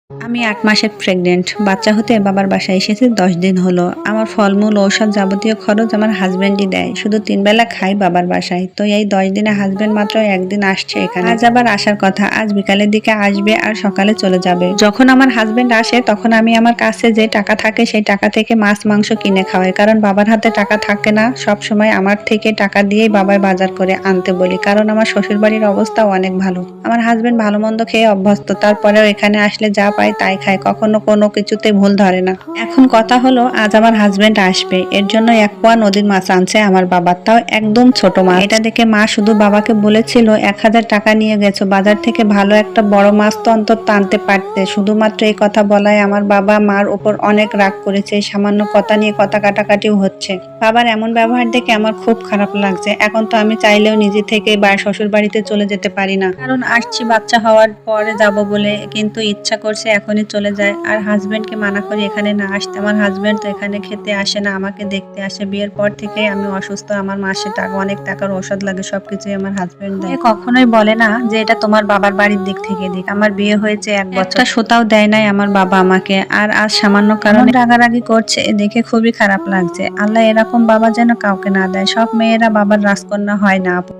আমি ৮ মাসের প্রেগনেন্ট। বাচ্চা হতে বাবার বাসায় এসেছি ১০ দিন হলো। আমার ফলমূল, ঔষধ যাবতীয় খরচ আমার হাসব্যান্ডই দেয়। শুধু ৩ বেলা খাই বাবার বাসায়। তো এই ১০ দিনে হাসব্যান্ড মাত্র ১ দিন আসছে এখানে। আজ আবার আসার কথা। আজ বিকালের দিকে আসবে আর সকালে চলে যাবে। যখন আমার হাসব্যান্ড আসে তখন আমি আমার কাছে যে টাকা থাকে সেই টাকা থেকে মাছ মাংস কিনে খাওয়াই। কারণ বাবার হাতে টাকা থাকে না। সবসময় আমার থেকে টাকা দিয়েই বাবাই বাজার করে আনতে বলি। কারণ আমার শ্বশুরবাড়ির অবস্থাও অনেক ভালো। আমার হাসব্যান্ড ভালো মন্দ খেয়ে অভ্যস্ত। তারপরেও এখানে আসলে যা পায় তাই খায়, কখনো কোনো কিছুতে ভুল ধরে না। এখন কথা হলো আজ আমার হাজবেন্ড আসবে, এর জন্য ১ পোয়া নদীর মাছ আনছে আমার বাবা, তাও একদম ছোট মাছ। এটা দেখে মা শুধু বাবাকে বলেছিল ১,০০০ টাকা নিয়ে গেছো, বাজার থেকে ভালো একটা বড় মাছ তো অন্তত আনতে পারতে। শুধুমাত্র এই কথা বলায় আমার বাবা মার উপর অনেক রাগ করেছে। সামান্য কথা নিয়ে কথা কাটাকাটিও হচ্ছে। বাবার এমন ব্যবহার দেখে আমার খুব খারাপ লাগছে। এখন তো আমি চাইলেও নিজে থেকে শ্বশুর বাড়িতে চলে যেতে পারি না, কারণ আসছি বাচ্চা হওয়ার পরে যাব বলে, কিন্তু ইচ্ছা করছে এখনই চলে যায়। আর হাজবেন্ডকে মানা করি এখানে না আসতে। আমার হাজবেন্ড তো এখানে খেতে আসে না, আমাকে দেখতে আসে। বিয়ের পর থেকেই আমি অসুস্থ, আমার মাসে অনেক টাকার ঔষধ লাগে, সবকিছুই আমার হাজবেন্ড দেয়। কখনোই বলে না যে এটা তোমার বাবার বাড়ির দিক থেকে দিক। আমার বিয়ে হয়েছে ১ বছর, একটা সুতাও দেয় নাই আমার বাবা আমাকে। আর আজ সামান্য কারণে রাগারাগি করছে, দেখে খুবই খারাপ লাগছে। আল্লাহ এরকম বাবা যেন কাউকে না দেয়। সব মেয়েরা বাবার রাজকন্যা হয় না আপু।